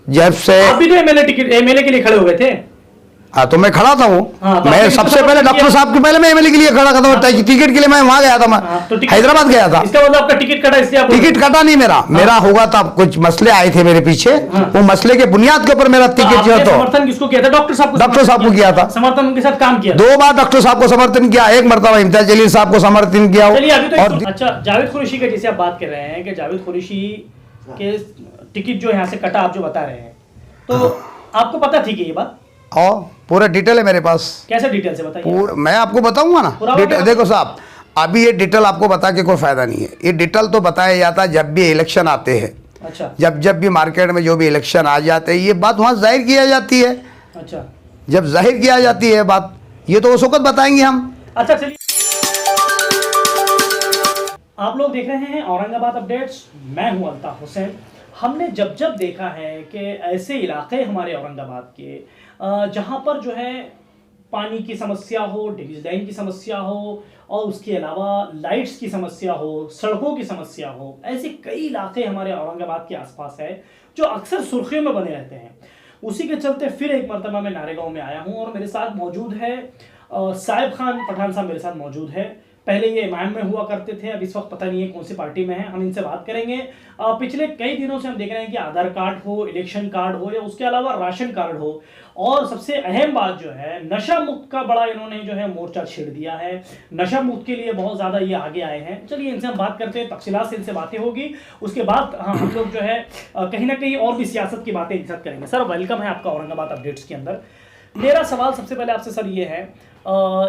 जब से आप भी तो एमएलए के लिए खड़े हुए थे। हाँ, तो मैं खड़ा था वो। हाँ, तो मैं आपने सबसे किसको पहले सपोर्ट डॉक्टर किया? साहब के पहले मैं एमएलए के लिए खड़ा था, टिकट के लिए मैं वहां गया था, मैं हाँ, तो हैदराबाद गया था। इसका मतलब आपका टिकट कटा इसलिए आप टिकट कटा नहीं मेरा, मेरा होगा था, कुछ मसले आए थे मेरे पीछे, वो मसले के बुनियाद के ऊपर मेरा टिकट जो है तो समर्थन किसको किया था? डॉक्टर साहब को। डॉक्टर साहब को किया था। समर्थन उनके साथ काम किया था। 2 बार डॉक्टर साहब को समर्थन किया, एक मरतबा इम्तियाज जलील साहब को समर्थन किया। चलिए अभी तो और अच्छा, जावेद कुरैशी का जैसे आप बात कर रहे हैं कि जावेद कुरैशी के टिकट जो यहाँ से कटा, आप जो बता रहे हैं, तो आपको पता थी कि ये बात? और पूरा डिटेल है मेरे पास। कैसे डिटेल से बताइए? मैं आपको बताऊंगा ना डिटेल। देखो साहब, अभी ये डिटेल आपको बता के कोई फायदा नहीं है। ये डिटेल तो बताया जाता है जब भी इलेक्शन आते हैं। अच्छा। जब भी मार्केट में जो भी इलेक्शन आ जाते हैं, ये बात वहाँ जाहिर किया जाती है। अच्छा। जब जाहिर किया जाती है बात, ये तो उस वक्त बताएंगे हम। अच्छा चलिए, आप लोग देख रहे हैं औरंगाबाद अपडेट्स, मैं हूं अल्ताफ हुसैन। हमने जब देखा है कि ऐसे इलाके हमारे औरंगाबाद के जहां पर जो है पानी की समस्या हो, ड्रेनेज लाइन की समस्या हो, और उसके अलावा लाइट्स की समस्या हो, सड़कों की समस्या हो, ऐसे कई इलाके हमारे औरंगाबाद के आसपास है जो अक्सर सुर्खियों में बने रहते हैं। उसी के चलते फिर एक मरतबा मैं नारेगांव में आया हूं और मेरे साथ मौजूद है साहिब खान पठान साहब, मेरे साथ मौजूद है। पहले ये इमाम में हुआ करते थे, अब इस वक्त पता नहीं है कौन सी पार्टी में है, हम इनसे बात करेंगे। पिछले कई दिनों से हम देख रहे हैं कि आधार कार्ड हो, इलेक्शन कार्ड हो, या उसके अलावा राशन कार्ड हो, और सबसे अहम बात जो है नशा मुक्त का बड़ा इन्होंने जो है मोर्चा छेड़ दिया है। नशा मुक्त के लिए बहुत ज़्यादा ये आगे आए हैं। चलिए इनसे हम बात करते हैं, तफसीलात से इनसे बातें होगी, उसके बाद हम लोग जो है कहीं ना कहीं और भी सियासत की बातें एक साथ करेंगे। सर वेलकम है आपका औरंगाबाद अपडेट्स के अंदर। मेरा सवाल सबसे पहले आपसे सर ये है,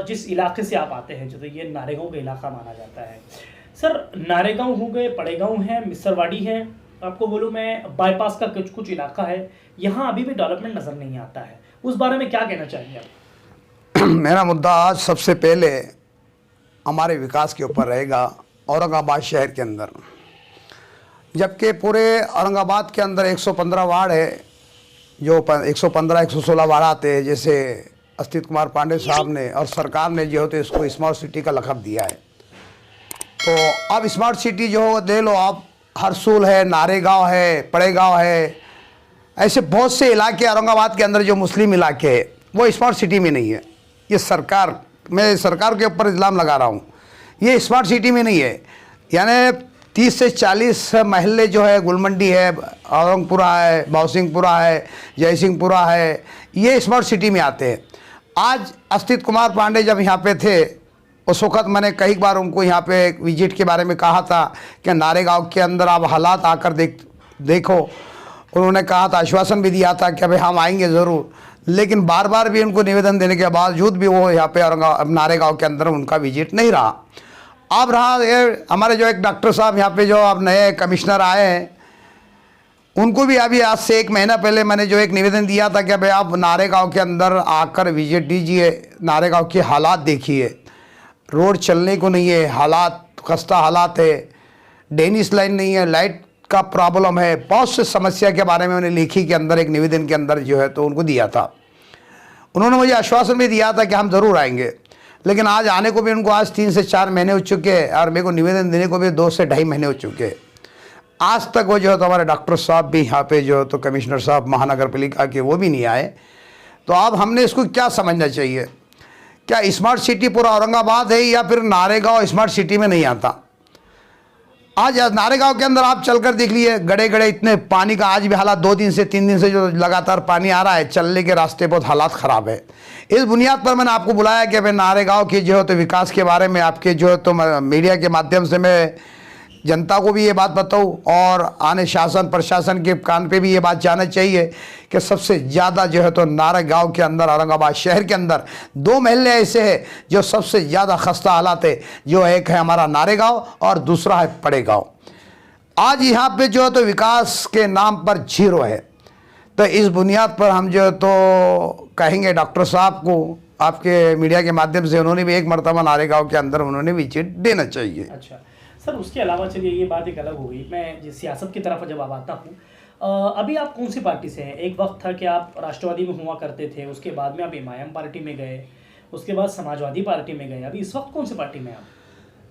जिस इलाके से आप आते हैं, जो ये नारेगांव का इलाका माना जाता है सर, नारेगांव हो गए, पड़ेगांव है, मिसरवाड़ी है, आपको बोलूँ मैं बाईपास का कुछ इलाका है, यहाँ अभी भी डेवलपमेंट नज़र नहीं आता है, उस बारे में क्या कहना चाहेंगे आप? मेरा मुद्दा आज सबसे पहले हमारे विकास के ऊपर रहेगा औरंगाबाद शहर के अंदर। जबकि पूरे औरंगाबाद के अंदर 115 वार्ड है, जो 115 116 वार्ड आते हैं, जैसे अस्तित कुमार पांडे साहब ने और सरकार ने जो है तो इसको स्मार्ट सिटी का लक़ब दिया है। तो अब स्मार्ट सिटी जो ले लो आप, हरसूल है, नारेगांव है, पड़ेगांव है, ऐसे बहुत से इलाके औरंगाबाद के अंदर जो मुस्लिम इलाके हैं वो स्मार्ट सिटी में नहीं है। ये सरकार, मैं सरकार के ऊपर इल्ज़ाम लगा रहा हूँ, ये स्मार्ट सिटी में नहीं है। यानी 30 से 40 महल्ले जो है, गुलमंडी है, औरंगपुरा है, बाउसिंगपुरा है, जयसिंहपुरा है, ये स्मार्ट सिटी में आते हैं। आज अस्तित कुमार पांडे जब यहाँ पे थे, उस वक्त मैंने कई बार उनको यहाँ पे विजिट के बारे में कहा था कि नारेगांव के अंदर आप हालात आकर देखो। उन्होंने कहा था, आश्वासन भी दिया था कि भाई हम आएंगे ज़रूर, लेकिन बार बार भी उनको निवेदन देने के बावजूद भी वो यहाँ पे नारेगांव के अंदर उनका विजिट नहीं रहा। अब रहा ये हमारे जो एक डॉक्टर साहब यहाँ पे जो अब नए कमिश्नर आए हैं, उनको भी अभी आज से 1 महीना पहले मैंने जो एक निवेदन दिया था कि भाई आप नारेगांव के अंदर आकर विजिट दीजिए, नारेगांव के हालात देखिए। रोड चलने को नहीं है, हालात खस्ता हालात है, ड्रेनेज लाइन नहीं है, लाइट का प्रॉब्लम है, बहुत से समस्या के बारे में मैंने लिखी के अंदर एक निवेदन के अंदर जो है तो उनको दिया था। उन्होंने मुझे आश्वासन भी दिया था कि हम ज़रूर आएंगे, लेकिन आज आने को भी उनको आज 3 से 4 महीने हो चुके हैं और मेरे को निवेदन देने को भी 2 से 2.5 महीने हो चुके हैं। आज तक वो जो है तो हमारे डॉक्टर साहब भी यहाँ पे जो है तो कमिश्नर साहब महानगर पालिका के वो भी नहीं आए। तो अब हमने इसको क्या समझना चाहिए, क्या स्मार्ट सिटी पूरा औरंगाबाद है या फिर नारेगांव स्मार्ट सिटी में नहीं आता? आज नारेगांव के अंदर आप चलकर देख लिए, गड़े गड़े इतने पानी का आज भी हालात, 2 दिन से 3 दिन से जो लगातार पानी आ रहा है, चलने के रास्ते बहुत हालात ख़राब है। इस बुनियाद पर मैंने आपको बुलाया कि मैं नारेगांव के जो है तो विकास के बारे में आपके जो है तो मीडिया के माध्यम से मैं जनता को भी ये बात बताऊं और आने शासन प्रशासन के कान पे भी ये बात जाना चाहिए कि सबसे ज़्यादा जो है तो नारेगांव के अंदर, औरंगाबाद शहर के अंदर 2 महल्ले ऐसे हैं जो सबसे ज़्यादा खस्ता हालात है, जो एक है हमारा नारेगांव और दूसरा है पड़ेगांव। आज यहाँ पे जो है तो विकास के नाम पर 0 है। तो इस बुनियाद पर हम जो है तो कहेंगे डॉक्टर साहब को, आपके मीडिया के माध्यम से, उन्होंने भी एक मरतबा नारेगांव के अंदर उन्होंने विजिट देना चाहिए। अच्छा सर, उसके अलावा चलिए ये बात एक अलग हो गई, मैं जिस सियासत की तरफ जब आता हूँ, अभी आप कौन सी पार्टी से हैं? एक वक्त था कि आप राष्ट्रवादी में हुआ करते थे, उसके बाद में आप एमआईएम पार्टी में गए, उसके बाद समाजवादी पार्टी में गए, अभी इस वक्त कौन सी पार्टी में आप?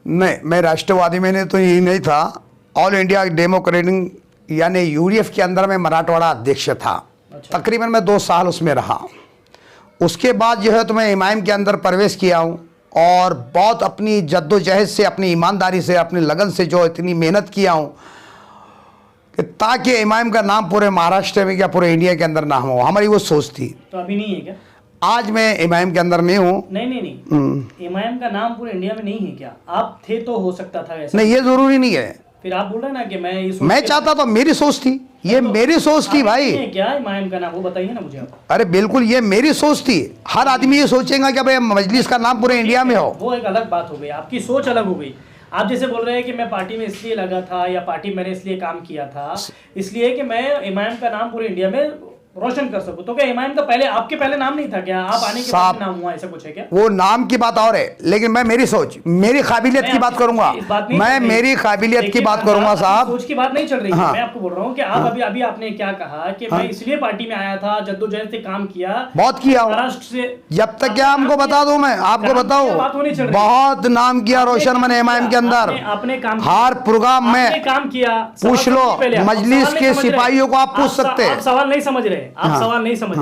नहीं, मैं राष्ट्रवादी में तो यही नहीं था, ऑल इंडिया डेमोक्रेटिक यानी यूडीएफ के अंदर में मराठवाड़ा अध्यक्ष था। अच्छा। तकरीबन मैं 2 साल उसमें रहा। उसके बाद जो है तो मैं इमाम के अंदर प्रवेश किया हूँ और बहुत अपनी जद्दोजहद से, अपनी ईमानदारी से, अपनी लगन से जो इतनी मेहनत किया हूँ कि ताकि इमाम का नाम पूरे महाराष्ट्र में या पूरे इंडिया के अंदर ना हो। हमारी वो सोच थी। तो अभी नहीं है क्या? आज मैं इमाम के अंदर नहीं हूँ। नहीं, इमाम का नाम पूरे इंडिया में नहीं है क्या? आप थे तो हो सकता था ऐसा। नहीं, ये जरूरी नहीं है। फिर आप बोल रहे ना कि मैं चाहता था, मेरी सोच थी, ये मेरी सोच थी भाई। नहीं है क्या इमाम का नाम? वो बताइए ना मुझे आप। अरे बिल्कुल, ये मेरी सोच थी। हर आदमी ये सोचेगा कि भाई मजलिस का नाम पूरे इंडिया में हो। वो एक अलग बात हो गई, आपकी सोच अलग हो गई। आप जैसे बोल रहे हैं कि मैं पार्टी में इसलिए लगा था या पार्टी मैंने इसलिए काम किया था, इसलिए कि मैं इमाम का नाम पूरे इंडिया में रोशन कर सकूं। तो क्या इमाम का पहले आपके पहले नाम नहीं था क्या? आप आने के बाद नाम हुआ, ऐसा कुछ है क्या? वो नाम की बात और है, लेकिन मैं मेरी सोच, मेरी काबिलियत की बात करूंगा। मैं मेरी काबिलियत की बात करूंगा साहब। सोच की बात नहीं चल रही है। हाँ। मैं आपको बोल रहा हूँ कि आप अभी आपने क्या कहा कि मैं इसलिए पार्टी में आया था, जद्दोजहद से काम किया, बहुत किया हूं। महाराष्ट्र से। जब तक क्या हमको बता दूं, मैं आपको बताऊं, बहुत नाम किया रोशन मैंने इमाम के अंदर। आपने काम हर प्रोग्राम में काम किया। पूछ लो, मजलिस के सिपाहियों को आप पूछ सकते हैं। आप सवाल नहीं समझ रहे, आप सवाल नहीं समझ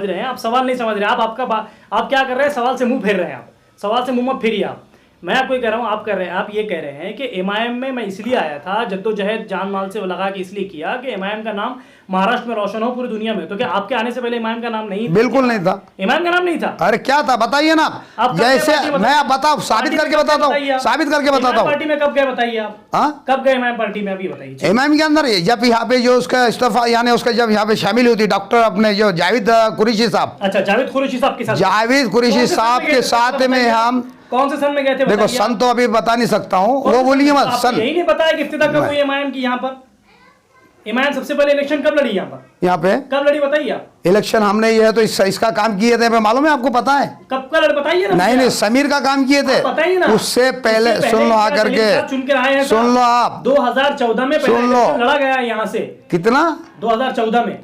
रहे हैं, आप सवाल नहीं समझ रहे। आप क्या कर रहे हैं? सवाल से मुंह फेर रहे हैं। आप सवाल से मुंह मत फेरिए। आप, मैं आपको ये कह रहा हूँ, आप ये कह रहे हैं कि इमाम में मैं इसलिए आया था, जद्दोजहद जान माल से लगा के इसलिए किया कि इमाम का नाम महाराष्ट्र में रोशन हो पूरी दुनिया में। तो क्या आपके आने से पहले इमाम का नाम नहीं था? बिल्कुल नहीं था। इमाम का नाम नहीं था? अरे क्या था बताइए ना। जैसे मैं बताओ, साबित करके बताता हूँ, साबित करके बताता हूँ। पार्टी में कब गए बताइए आप? हाँ, कब गए इमाम पार्टी में? अभी बताइए। इमाम के अंदर जब यहाँ पे जो उसका इस्तीफा, यानी उसका जब यहाँ पे शामिल हुई थी डॉक्टर अपने जो जावेद कुरैशी साहब। अच्छा, जावेद कुरैशी साहब के साथ? जावेद कुरैशी साहब के साथ में हम कौन से सन में गए थे? देखो सन तो अभी बता नहीं सकता हूँ, वो बोलिए मत। सन यही नहीं बताया कि इफ्तिदा कब हुई इमाम की यहाँ पर? इमाम सबसे पहले इलेक्शन कब लड़ी यहाँ पर? यहाँ पे कब लड़ी बताइए आप। इलेक्शन हमने ये है तो इसका काम किए थे, मालूम है आपको? पता है कब का लड़ बताइए ना। नहीं, समीर का काम किए थे। बताइए ना। उससे पहले सुन लो आकर के, चुन के आए हैं। सुन लो आप, 2014 में सुन लो, लड़ा गया यहाँ से। कितना? 2014 में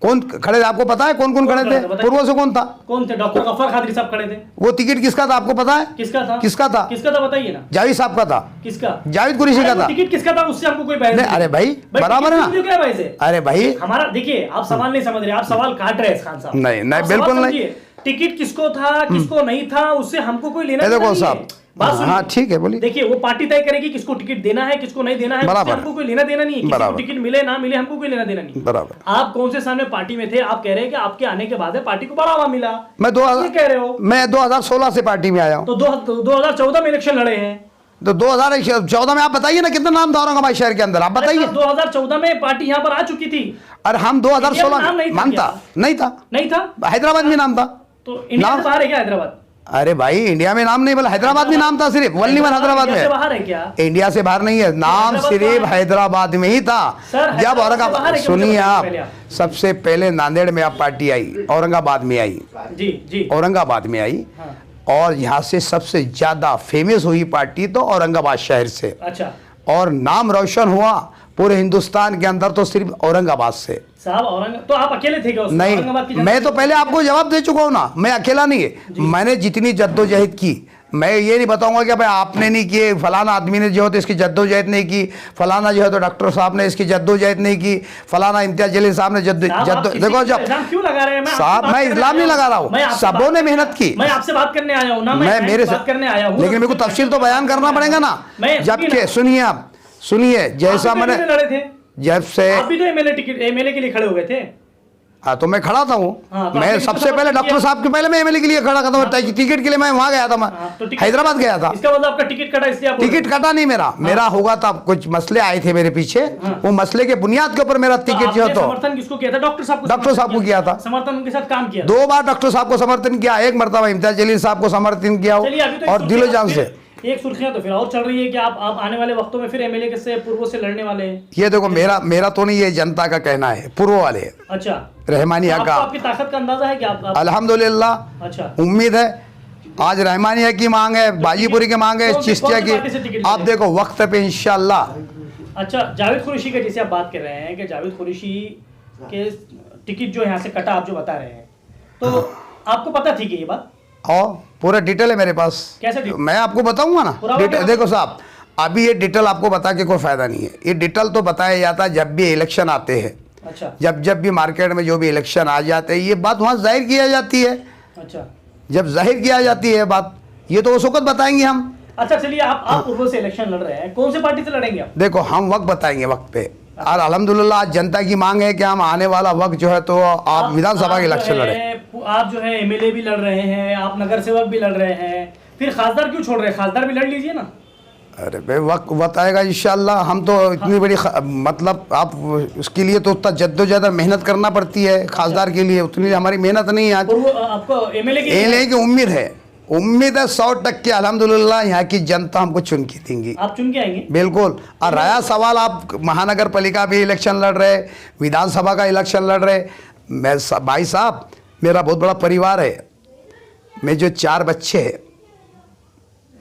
कौन खड़े थे आपको पता है? कौन कौन खड़े थे? पूर्व से कौन था? कौन थे? डॉक्टर गफ्फार खादरी साहब खड़े थे। वो टिकट किसका था आपको पता है? किसका था? किसका था? किसका था बताइए ना। जावेद साहब का था। किसका? जावेद कुरैशी का था। टिकट किसका था उससे हमको कोई बहस नहीं। अरे भाई बराबर है ना। क्या बहस है? अरे भाई हमारा देखिए, आप सवाल नहीं समझ रहे, आप सवाल काट रहे हैं खान साहब। नहीं नहीं, बिल्कुल नहीं। टिकट किसको था किसको नहीं था उससे हमको कोई लेना देखो साहब, हाँ ठीक है बोलिए। देखिए, वो पार्टी तय करेगी किसको टिकट देना है किसको नहीं देना है, हमको कोई लेना देना नहीं है। किसी को टिकट मिले ना मिले हमको कोई लेना देना नहीं। बराबर। आप कौन से साल में पार्टी में थे? आप कह रहे हैं कि आपके आने के बाद पार्टी को बढ़ावा मिला। मैं कह रहे हो मैं 2016 से पार्टी में आया हूँ। तो 2014 में इलेक्शन लड़े हैं। तो 2014 में आप बताइए ना कितना नाम था औरंगाबाद शहर के अंदर, आप बताइए। 2014 में पार्टी यहाँ पर आ चुकी थी। अरे हम 2016 मानता नहीं था, हैदराबाद में नाम था। तो इंडिया से बाहर है क्या हैदराबाद? अरे भाई इंडिया में नाम नहीं, बोला हैदराबाद में नाम था सिर्फ, ओनली वन हैदराबाद में। बाहर है क्या? इंडिया से बाहर नहीं है, नाम सिर्फ हैदराबाद में ही था। जब औरंगाबाद, सुनिए आप, सबसे पहले नांदेड़ में आप पार्टी आई, औरंगाबाद में आई। जी औरंगाबाद में आई। और यहाँ से सबसे ज्यादा फेमस हुई पार्टी तो औरंगाबाद शहर से। अच्छा। और नाम रोशन हुआ पूरे हिंदुस्तान के अंदर तो सिर्फ औरंगाबाद से। साहब औरंगाबाद तो आप अकेले थे क्या? नहीं, मैं तो पहले आपको जवाब दे चुका हूँ ना, मैं अकेला नहीं है। मैंने जितनी जद्दोजहद की, मैं ये नहीं बताऊंगा कि भाई आपने नहीं किए, फलाना आदमी ने जो है तो इसकी जद्दोजहद नहीं की, फलाना जो है तो डॉक्टर साहब ने इसकी जद्दोजहद नहीं की, फलाना इम्तियाज जलील साहब ने देखो जब क्यों लगा रहे हैं? साहब मैं इस्लाम नहीं लगा रहा हूँ, सबों ने मेहनत की। मैं आपसे बात करने आया हूँ ना, मैं मेरे से करने आया हूँ, लेकिन मेरे को तफसील तो बयान करना पड़ेगा ना। जबकि सुनिए आप, सुनिए, जैसा मैंने जब से आप भी तो एमएलए के लिए खड़े हो गए थे। हाँ तो मैं खड़ा था हूँ। तो मैं सबसे पहले डॉक्टर साहब के पहले मैं एमएलए के लिए खड़ा था। टिकट के लिए मैं वहाँ गया था, मैं हैदराबाद गया था। इसका मतलब आपका टिकट कटा इसलिए? टिकट कटा नहीं मेरा होगा था, कुछ मसले आए थे मेरे पीछे। वो मसले के बुनियाद के ऊपर मेरा टिकट जो तो समर्थन किसको किया था? डॉक्टर साहब को किया था समर्थन, उनके साथ काम किया। 2 बार डॉक्टर साहब को समर्थन किया, 1 मरतबा इम्तियाज जलील साहब को समर्थन किया और दिलो जान से। एक सुर्खियां तो फिर और चल रही है कि आप आने वाले वक्तों में फिर एमएलए से पूर्व से लड़ने वाले हैं। ये देखो मेरा तो नहीं, ये जनता का कहना है, पूर्व वाले। अच्छा। रहमानिया का आपकी ताकत का अंदाजा है कि आप अल्हम्दुलिल्लाह। अच्छा। उम्मीद है आज रहमानिया की मांग है, बाजीपुरी की मांग है, चिश्तिया की, आप देखो वक्त पे इंशाल्लाह। अच्छा, जावेद कुरैशी का जैसे आप बात कर रहे हैं कि जावेद कुरैशी के टिकट जो यहाँ से कटा, आप जो बता रहे हैं, तो आपको पता थी कि ये बात? और पूरा डिटेल है मेरे पास। कैसे? मैं आपको बताऊंगा ना। देखो साहब, अभी ये डिटेल आपको बता के कोई फ़ायदा नहीं है। ये डिटेल तो बताया जाता है जब भी इलेक्शन आते हैं, अच्छा जब भी मार्केट में जो भी इलेक्शन आ जाते हैं, ये बात वहाँ जाहिर किया जाती है। अच्छा जब जाहिर किया जाती है बात, ये तो उस वक्त बताएंगे हम। अच्छा चलिए, आप पूर्व से इलेक्शन लड़ रहे हैं, कौन सी पार्टी से लड़ेंगे आप? देखो हम वक्त बताएंगे वक्त पे, और अल्हम्दुलिल्लाह आज जनता की मांग है कि हम आने वाला वक्त जो है तो आप विधानसभा के इलेक्शन लड़े। आप जो है एमएलए भी लड़ रहे हैं, आप नगर सेवक भी लड़ रहे हैं, फिर खासदार क्यों छोड़ रहे हैं? खासदार भी लड़ लीजिए ना। अरे भाई वक्त बताएगा इंशाल्लाह। हम तो इतनी बड़ी मतलब आप उसके लिए तो उतना जद्दोजहद मेहनत करना पड़ती है, खासदार के लिए उतनी हमारी मेहनत नहीं है। आज आपको एमएलए की उम्मीद है, उम्मीद है 100% अल्हम्दुलिल्लाह यहाँ की जनता हमको चुन के देंगी। आप चुन के आएंगे बिल्कुल। और रहा सवाल, आप महानगर पालिका भी इलेक्शन लड़ रहे, विधानसभा का इलेक्शन लड़ रहे। मैं भाई साहब, मेरा बहुत बड़ा परिवार है, मैं जो 4 बच्चे हैं,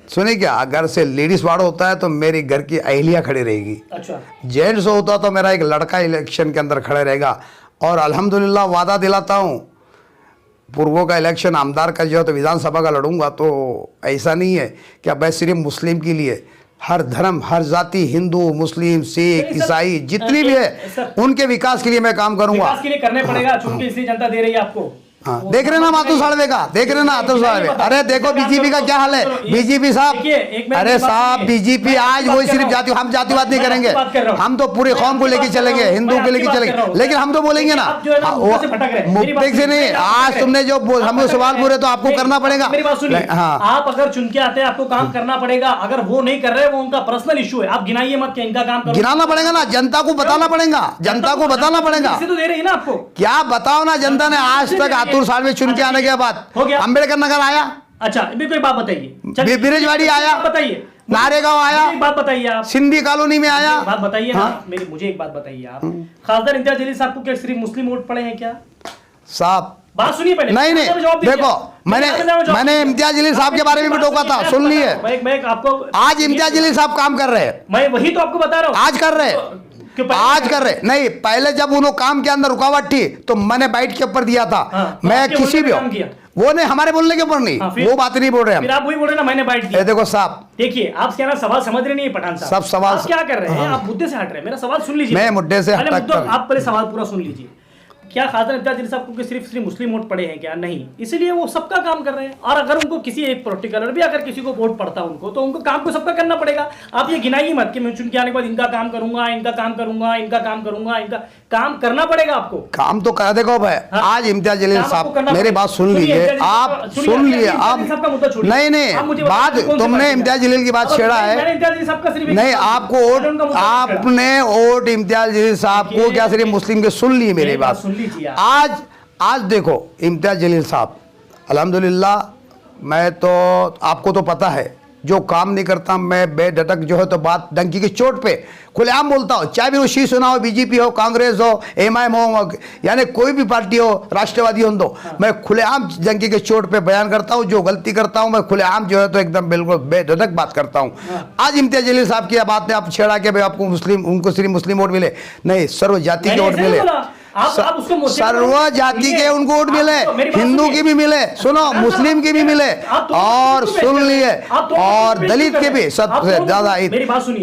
सुने क्या, अगर से लेडीज वार्ड होता है तो मेरी घर की अहलिया खड़ी रहेगी। अच्छा जेंट्स होता तो मेरा एक लड़का इलेक्शन के अंदर खड़े रहेगा। और अल्हम्दुलिल्लाह वादा दिलाता हूँ, पूर्वों का इलेक्शन आमदार का जो है तो विधानसभा का लड़ूंगा, तो ऐसा नहीं है कि अब मैं सिर्फ मुस्लिम के लिए, हर धर्म हर जाति, हिंदू मुस्लिम सिख ईसाई जितनी भी है उनके विकास के लिए मैं काम करूंगा। विकास के लिए करने पड़ेगा, चुन के इसलिए जनता दे रही है आपको। हाँ, देख रहे ना मातू साड़वे का, देख रहे ना अतुल साड़वे। अरे देखो बीजेपी का क्या हाल है, बीजेपी साहब, अरे साहब बीजेपी आज वही सिर्फ जाति, हम जातिवाद नहीं करेंगे, हम तो पूरे कौम को लेके चलेंगे, हिंदू को लेके चलेंगे, लेकिन हम तो बोलेंगे ना मुद्दे से नहीं। आज तुमने जो हमको सवाल पूरे तो आपको करना पड़ेगा। हाँ, आप अगर चुन के आते हैं आपको काम करना पड़ेगा, अगर वो नहीं कर रहे वो उनका पर्सनल इशू है, आप गिनाइए मत कि इनका काम गिनाना पड़ेगा ना, जनता को बताना पड़ेगा, जनता को बताना पड़ेगा। तो दे रही है ना आपको, क्या बताओ ना, जनता ने आज तक अतुल साड़वे चुन के आने के बाद अम्बेडकर नगर आया, अच्छा अभी कोई बात बताइए, बिरजवाड़ी आया, बताइए नारेगांव आया, एक बात बताइए आप, सिंधी कॉलोनी में आया, बात बताइए ना मुझे एक बात बताइए आप, खासदार इम्तियाज जलील साहब को क्या सिर्फ मुस्लिम वोट पड़े हैं क्या? साहब बात सुनिए पहले। नहीं देखो, मैंने इम्तियाज जलील साहब के बारे में भी टोका था, सुन लिए। मैं आपको आज इम्तियाज जलील साहब काम कर रहे हैं, मैं वही तो आपको बता रहा हूँ, आज कर रहे हैं, आज कर रहे नहीं। पहले जब उन्होंने काम के अंदर रुकावट थी तो मैंने बाइट के ऊपर दिया था, मैं किसी भी वो नहीं, हमारे बोलने के ऊपर नहीं, वो बात नहीं बोल रहे हम। फिर आप वही बोल रहे ना, मैंने बाइट दिया। देखो साहब, देखिए आप क्या ना सवाल समझ रहे नहीं है पठान साहब, सब सवाल आप क्या कर रहे हैं, आप मुद्दे से हट रहे हैं, मेरा सवाल सुन लीजिए। मैं मुद्दे से हटता हूं, आप पहले सवाल पूरा सुन लीजिए। क्या खासदार इम्तियाज जलील साहब को सिर्फ मुस्लिम वोट पड़े हैं क्या? नहीं, इसीलिए वो सबका काम कर रहे हैं। और अगर उनको किसी एक पर्टिकुलर भी अगर किसी को वोट पड़ता उनको, तो उनको काम को सबका करना पड़ेगा। आप ये गिनाइए मत कि मैं चुन के आने के बाद इनका काम करूंगा, इनका काम करूंगा, इनका काम करूंगा, इनका काम करना पड़ेगा आपको। काम तो कर देखो भाई, आज इम्तियाज जलील साहब मेरी बात सुन लीजिए, आप सुन लिए, आप नहीं बात तुमने इम्तियाज जलील की बात छेड़ा है, नहीं आपको वोट, आपने वोट इम्तियाज जलील साहब को क्या सिर्फ मुस्लिम के सुन लिए मेरी बात। आज देखो इम्तियाज जलील साहब, अल्हम्दुलिल्लाह, मैं तो आपको तो पता है जो काम नहीं करता मैं बेधड़क जो है तो बात डंकी की चोट पे खुलेआम बोलता हूँ, चाहे भी वो शिवसेना हो, बीजेपी हो, कांग्रेस हो, एमआईएम हो, यानी कोई भी पार्टी हो, राष्ट्रवादी हो, तो मैं खुलेआम डंकी के चोट पे बयान करता हूँ। जो गलती करता हूँ मैं खुलेआम जो है तो एकदम बिल्कुल बेधड़क बात करता हूँ। आज इम्तियाज जलील साहब की बात ने आप छेड़ा के भाई आपको मुस्लिम, उनको सिर्फ मुस्लिम वोट मिले, नहीं सर्व जाति के वोट मिले, सर्व जाति के उनको वोट मिले, हिंदू की भी मिले, सुनो मुस्लिम की भी मिले, और सुन लिए, और दलित के भी सबसे ज्यादा।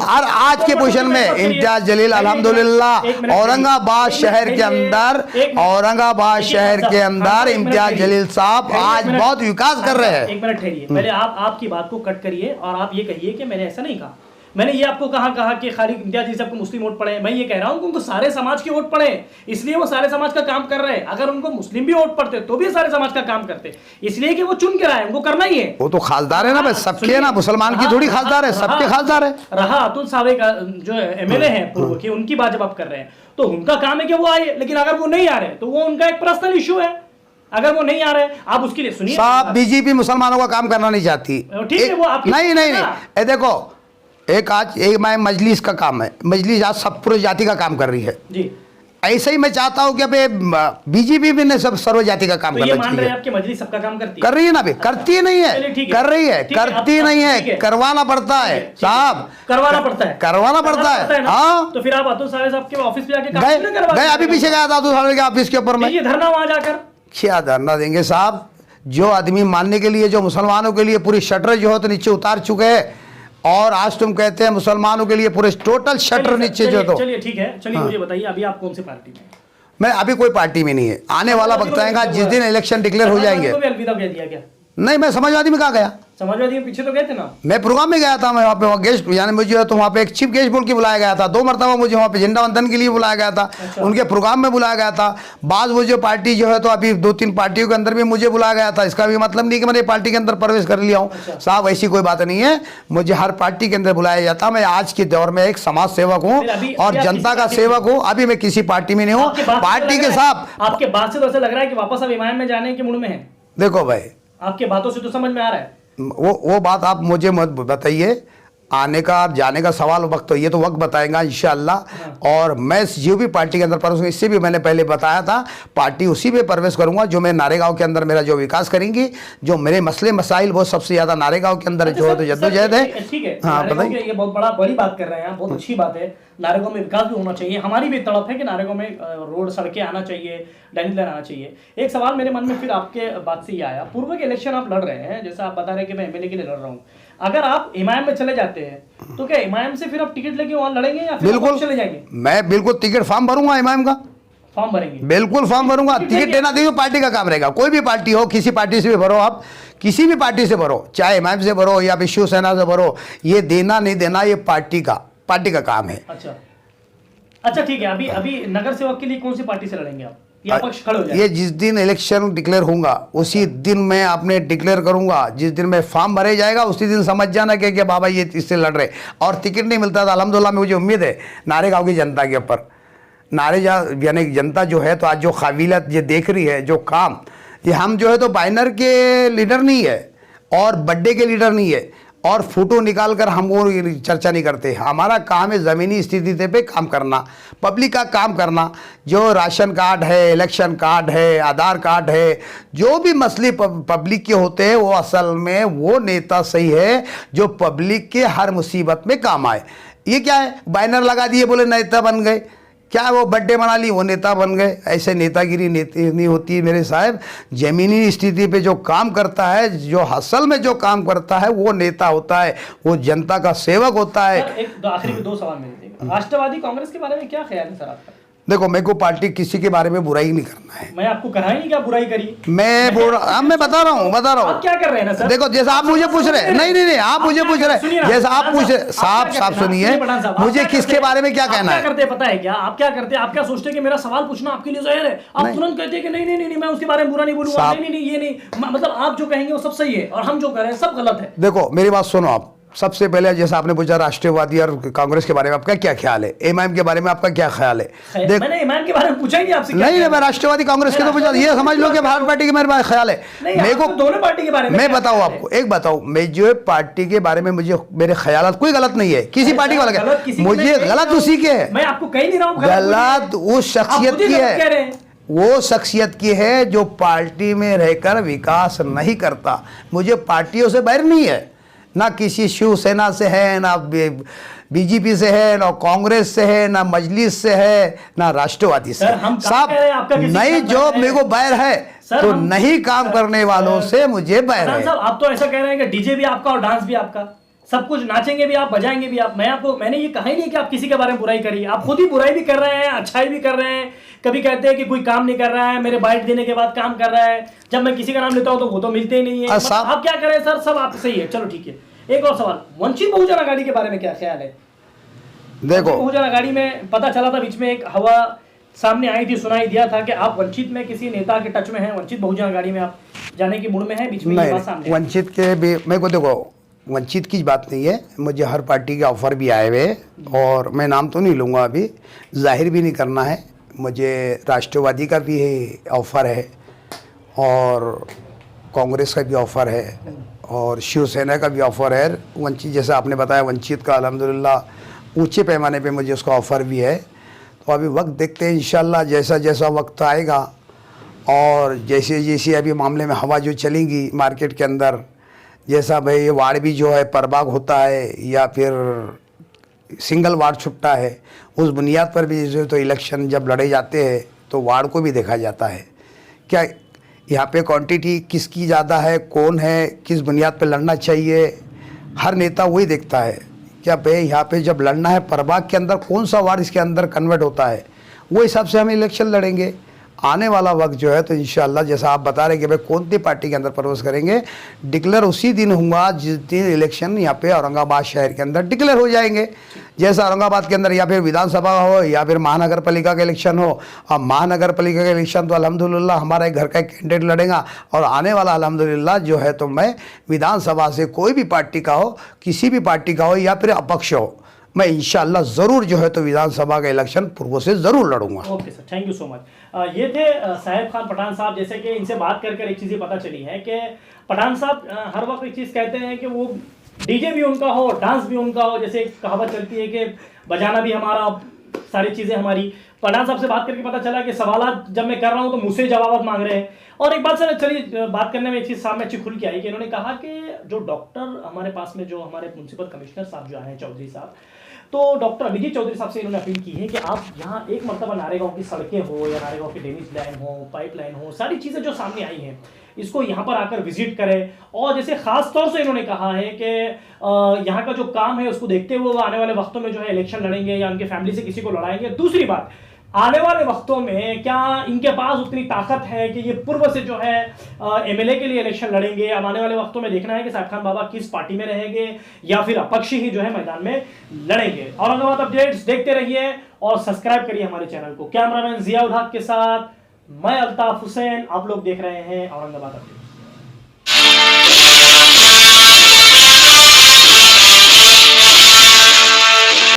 और आज के पोजीशन में इम्तियाज जलील अल्हम्दुलिल्लाह औरंगाबाद शहर के अंदर, औरंगाबाद शहर के अंदर इम्तियाज जलील साहब आज बहुत विकास कर रहे हैं। एक मिनट ठहरिए, पहले आप आपकी बात को कट करिए और आप ये कहिए कि मैंने ऐसा नहीं कहा। मैंने ये आपको कहा कि खाली इम्तियाज जलील साहब को मुस्लिम वोट पड़े हैं, मैं ये कह रहा हूँ कि उनको सारे समाज के वोट पड़े, इसलिए वो सारे समाज का काम कर रहे हैं। अगर उनको मुस्लिम भी वोट पड़ते तो भी सारे समाज का काम करते, इसलिए कि वो चुन के रहा है, उनको करना ही है। वो तो खासदार है ना, सबके ना, मुसलमान की थोड़ी खासदार है, सबके खासदार है। रहा अतुल साहब का जो एमएलए है पूर्व की, उनकी बात जब आप कर रहे हैं तो उनका काम है कि वो आए, लेकिन अगर वो नहीं आ रहे तो वो उनका एक पर्सनल इशू है। अगर वो नहीं आ रहे आप उसके लिए सुनिए। साहब बीजेपी मुसलमानों का काम करना नहीं चाहती, ठीक है, वो आपकी नहीं देखो, एक आज एक मैं मजलिस का काम है, मजलिस आज सब पूरे जाति का काम कर रही है जी। ऐसे ही मैं चाहता हूं कि अब बीजेपी भी ने सब सर्व जाति का काम करना चाहिए। मान रहे हैं आपकी मजलिस सबका काम करती है? कर रही है ना, भी करती नहीं है, कर रही है, करती नहीं है, करवाना पड़ता है साहब, करवाना पड़ता है, करवाना पड़ता है। हाँ तो फिर आप अतुल साहब के ऑफिस पे जाके गए, अभी पीछे गया था अतुल साहब के ऑफिस के ऊपर में, ये धरना वहां जाकर क्या धरना देंगे साहब। जो आदमी मानने के लिए, जो मुसलमानों के लिए पूरी शटर जो है तो नीचे उतार चुके हैं, और आज तुम कहते हैं मुसलमानों के लिए पूरे टोटल शटर नीचे जो तो चलिए ठीक है, चलिए मुझे बताइए अभी आप कौन सी पार्टी में हैं? मैं अभी कोई पार्टी में नहीं है, आने वाला वक्त आएगा जिस दिन इलेक्शन डिक्लेयर हो जाएंगे। तो भी अलविदा कह दिया क्या? नहीं, मैं समाजवादी में कहाँ गया, समाजवादी के पीछे तो गए थे ना। मैं प्रोग्राम में गया था, मैं वहाँ पे गेस्ट, यानी मुझे तो वहाँ पे एक चीफ गेस्ट बोल के बुलाया गया था, 2 मरतबा मुझे वहाँ पे झंडा वंदन के लिए बुलाया गया था। अच्छा। उनके प्रोग्राम में बुलाया गया था। बाद वो जो पार्टी जो है तो अभी 2-3 पार्टियों के अंदर भी मुझे बुलाया गया था, इसका भी मतलब नहीं कि मैंने पार्टी के अंदर प्रवेश कर लिया हूँ। अच्छा। साहब ऐसी कोई बात नहीं है, मुझे हर पार्टी के अंदर बुलाया जाता। मैं आज के दौर में एक समाज सेवक हूँ फिर अभी और आप जनता किसी का पार्टी सेवक हूँ। अभी मैं किसी पार्टी में नहीं हूँ, आपके बात से पार्टी लग के रहा है- साथ। आपके बात से तो ऐसा लग रहा है कि वापस अब इमाम में जाने के मूड में है। देखो भाई, आपके बातों से तो समझ में आ रहा है। वो बात आप मुझे मत बताइए, आने का और जाने का सवाल वक्त, तो ये तो वक्त बताएगा इंशाअल्लाह। और मैं जो भी पार्टी के अंदर प्रवेश करूँगा, इससे भी मैंने पहले बताया था, पार्टी उसी में प्रवेश करूँगा जो मैं नारेगांव के अंदर मेरा जो विकास करेंगी, जो मेरे मसले मसाइल वो सबसे ज़्यादा नारेगांव के अंदर जो है तो जद्दोजहद है। ठीक है, हाँ नारेगांव बताइए। के ये बहुत बड़ी बात कर रहे हैं आप, बहुत अच्छी बात है। नारेगांव में विकास भी होना चाहिए, हमारी भी तड़प है कि नारेगांव में रोड सड़कें आना चाहिए, ड्रेनेज लाइन आना चाहिए। एक सवाल मेरे मन में फिर आपके बात से ये आया, पूर्व के इलेक्शन आप लड़ रहे हैं, जैसा आप बता रहे हैं कि मैं एमएलए के लिए लड़ रहा हूँ, अगर आप इमाम में चले जाते हैं तो क्या इमाम से फिर आप टिकट लेके वहां लड़ेंगे या फिर बिल्कुल चले जाएंगे? मैं बिल्कुल टिकट फॉर्म भरूंगा इमाम का, फॉर्म भरेंगे? बिल्कुल फॉर्म भरूंगा। टिकट देना देखिए पार्टी का काम रहेगा, कोई भी पार्टी हो, किसी पार्टी से भी भरो, आप किसी भी पार्टी से भरो, चाहे इमाम से भरो या फिर शिवसेना से भरो, ये देना नहीं देना ये पार्टी का काम है। अच्छा ठीक है, अभी नगर सेवक के लिए कौन सी पार्टी से लड़ेंगे आप, या पक्ष खड़े हो जाएंगे? ये जिस दिन इलेक्शन डिक्लेयर होगा उसी दिन मैं आपने डिक्लेयर करूंगा, जिस दिन मैं फॉर्म भरे जाएगा उसी दिन समझ जाना कि बाबा ये इससे लड़ रहे। और टिकट नहीं मिलता था, अल्हम्दुलिल्लाह मुझे उम्मीद है नारेगांव की जनता के ऊपर, यानी जनता जो है तो आज जो काबिलियत ये देख रही है, जो काम, ये हम जो है तो बाइनर के लीडर नहीं है और बर्थडे के लीडर नहीं है और फोटो निकाल कर हम वो चर्चा नहीं करते। हमारा काम है ज़मीनी स्थिति पे काम करना, पब्लिक का काम करना। जो राशन कार्ड है, इलेक्शन कार्ड है, आधार कार्ड है, जो भी मसले पब्लिक के होते हैं, वो असल में वो नेता सही है जो पब्लिक के हर मुसीबत में काम आए। ये क्या है, बैनर लगा दिए बोले नेता बन गए, क्या वो बर्थडे मना ली वो नेता बन गए? ऐसे नेतागिरी नहीं होती मेरे साहब। ज़मीनी स्थिति पे जो काम करता है, जो असल में जो काम करता है वो नेता होता है, वो जनता का सेवक होता है। एक आखिरी में 2 सवाल मेरे थे। राष्ट्रवादी कांग्रेस के बारे में क्या ख्याल है सर आपका? देखो, मेरे को पार्टी किसी के बारे में बुराई नहीं करना है। मैं आपको कहा ही नहीं क्या बुराई करी, मैं बता रहा हूँ आप क्या कर रहे हैं ना सर? देखो, जैसा आप मुझे पूछ रहे हैं, नहीं आप मुझे पूछ रहे हैं, जैसा आप पूछ रहे, साफ सुनिए, मुझे किसके बारे में क्या कहना है। क्या करते हैं पता है क्या? आप क्या करते हैं, आप क्या सोचते हैं कि मेरा सवाल पूछना आपके लिए जहर है? आप तुरंत कहते हैं कि नहीं मैं उसके बारे में बुरा नहीं बोलूंगा, नहीं ये नहीं, मतलब आप जो कहेंगे वो सब सही है और हम जो कह रहे हैं सब गलत है। देखो मेरी बात सुनो आप। सबसे पहले जैसा आपने पूछा राष्ट्रवादी और कांग्रेस के बारे में आपका क्या ख्याल है, इमाम के बारे में आपका क्या ख्याल है? मैंने इमाम के बारे में पूछा ही नहीं आपसे। नहीं, मैं राष्ट्रवादी कांग्रेस के तो पूछा, ये समझ लो कि भारत पार्टी के मेरे पास ख्याल है। मेरे को दोनों पार्टी के बारे में मैं बताऊं आपको, एक बताऊं, मैं जो पार्टी के बारे में मुझे मेरे ख्यालात कोई गलत नहीं है, किसी पार्टी वाला, मुझे गलत उसी के है। मैं आपको कह नहीं रहा हूं गलत उस शख्सियत की है, वो शख्सियत की है जो पार्टी में रहकर विकास नहीं करता। मुझे पार्टियों से बैर नहीं है, ना किसी शिवसेना से है, ना बीजेपी से है, ना कांग्रेस से है, ना मजलिस से है, ना राष्ट्रवादी से। साहब नहीं, जो मेरे को बैर है तो नहीं काम करने वालों से मुझे बैर है। आप तो ऐसा कह रहे हैं कि डीजे भी आपका और डांस भी आपका, सब कुछ नाचेंगे भी आप, बजाएंगे भी आप। मैंने ये कहा ही नहीं कि आप किसी के बारे में बुराई करिए, आप खुद ही बुराई भी कर रहे हैं, अच्छाई भी कर रहे हैं। कभी कहते हैं कि कोई काम नहीं कर रहा है, मेरे बाइट देने के बाद काम कर रहा है, जब मैं किसी का नाम लेता हूं तो वो तो मिलते ही नहीं है। आप क्या करें सर, सब आप सही है, चलो ठीक है। एक और सवाल, वंचित बहुजन अघाड़ी के बारे में क्या ख्याल है? देखो, बहुजन अघाड़ी में पता चला था बीच में एक हवा सामने आई थी, सुनाई दिया था कि आप वंचित में किसी नेता के टच में हैं, वंचित बहुजन अघाड़ी में आप जाने की मूड में है, बीच में ये बात सामने। वंचित के भी मेरे को, देखो वंचित की बात नहीं है, मुझे हर पार्टी के ऑफर भी आए हुए, और मैं नाम तो नहीं लूँगा, अभी जाहिर भी नहीं करना है। मुझे राष्ट्रवादी का भी ऑफ़र है और कांग्रेस का भी ऑफ़र है और शिवसेना का भी ऑफ़र है। वंचित, जैसा आपने बताया, वंचित का अल्हम्दुलिल्लाह ऊंचे पैमाने पे मुझे उसका ऑफ़र भी है। तो अभी वक्त देखते हैं, इंशाल्लाह जैसा जैसा वक्त आएगा और जैसे जैसे अभी मामले में हवा जो चलेंगी मार्केट के अंदर, जैसा भाई ये वार्ड भी जो है परबाग होता है या फिर सिंगल वार्ड छुट्टा है, उस बुनियाद पर भी जो तो इलेक्शन जब लड़े जाते हैं तो वार्ड को भी देखा जाता है, क्या यहाँ पे क्वांटिटी किसकी ज़्यादा है, कौन है, किस बुनियाद पर लड़ना चाहिए, हर नेता वही देखता है क्या भाई यहाँ पे जब लड़ना है प्रभाग के अंदर कौन सा वार्ड इसके अंदर कन्वर्ट होता है, वो हिसाब से हम इलेक्शन लड़ेंगे। आने वाला वक्त जो है तो इंशाल्लाह जैसा आप बता रहे हैं कि भाई कौन सी पार्टी के अंदर प्रवेश करेंगे, डिक्लेयर उसी दिन होगा जिस दिन इलेक्शन यहाँ पे औरंगाबाद शहर के अंदर डिक्लेयर हो जाएंगे। जैसा औरंगाबाद के अंदर या फिर विधानसभा हो या फिर महानगर पालिका का इलेक्शन हो, अब महानगर पालिका का इलेक्शन तो अल्हम्दुलिल्लाह हमारा एक घर का कैंडिडेट लड़ेगा, और आने वाला अल्हम्दुलिल्लाह जो है तो मैं विधानसभा से कोई भी पार्टी का हो, किसी भी पार्टी का हो या फिर अपक्ष हो, मैं इंशाल्लाह ज़रूर जो है तो विधानसभा का इलेक्शन पूर्व से ज़रूर लड़ूंगा। Okay sir, thank you so much. ये थे साहिब खान पठान साहब। जैसे कि इनसे बात कर कर एक चीज़ ये पता चली है कि पठान साहब हर वक्त एक चीज़ कहते हैं कि वो डीजे भी उनका हो, डांस भी उनका हो। जैसे एक कहावत चलती है कि बजाना भी हमारा, सारी चीज़ें हमारी। पठान साहब से बात करके पता चला कि सवाल जब मैं कर रहा हूँ तो मुझसे जवाब मांग रहे हैं। और एक बात सर, चलिए बात करने में एक चीज़ साहब में अच्छी खुल के आई कि इन्होंने कहा कि जो डॉक्टर हमारे पास में, जो हमारे म्युनिसिपल कमिश्नर साहब जो आए हैं चौधरी साहब, तो डॉक्टर अभिजीत चौधरी साहब से इन्होंने अपील की है कि आप यहाँ एक मरतबा नारेगांव की सड़कें हो या नारेगांव की ड्रेनेज लाइन हो, पाइपलाइन हो, सारी चीज़ें जो सामने आई हैं इसको यहाँ पर आकर विजिट करें। और जैसे खास तौर से इन्होंने कहा है कि यहाँ का जो काम है उसको देखते हुए वो आने वाले वक्तों में जो है इलेक्शन लड़ेंगे या उनके फैमिली से किसी को लड़ाएंगे। दूसरी बात, आने वाले वक्तों में क्या इनके पास उतनी ताकत है कि ये पूर्व से जो है एमएलए के लिए इलेक्शन लड़ेंगे। अब आने वाले वक्तों में देखना है कि साहिब खान बाबा किस पार्टी में रहेंगे या फिर अपक्ष ही जो है मैदान में लड़ेंगे। औरंगाबाद अपडेट्स देखते रहिए और सब्सक्राइब करिए हमारे चैनल को। कैमरामैन जिया उल हक के साथ मैं अल्ताफ हुसैन, आप लोग देख रहे हैं औरंगाबाद अपडेट्स।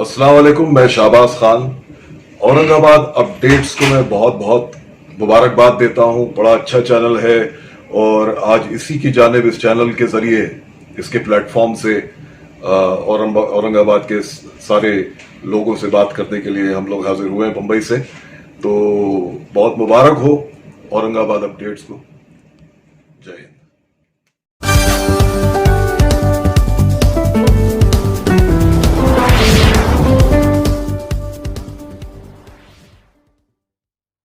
अस्सलाम वालेकुम, मैं शाहबाज खान। औरंगाबाद अपडेट्स को मैं बहुत बहुत मुबारकबाद देता हूं। बड़ा अच्छा चैनल है और आज इसी की जानिब इस चैनल के जरिए, इसके प्लेटफॉर्म से औरंगाबाद के सारे लोगों से बात करने के लिए हम लोग हाजिर हुए हैं मुंबई से। तो बहुत मुबारक हो औरंगाबाद अपडेट्स को। जय हिंद।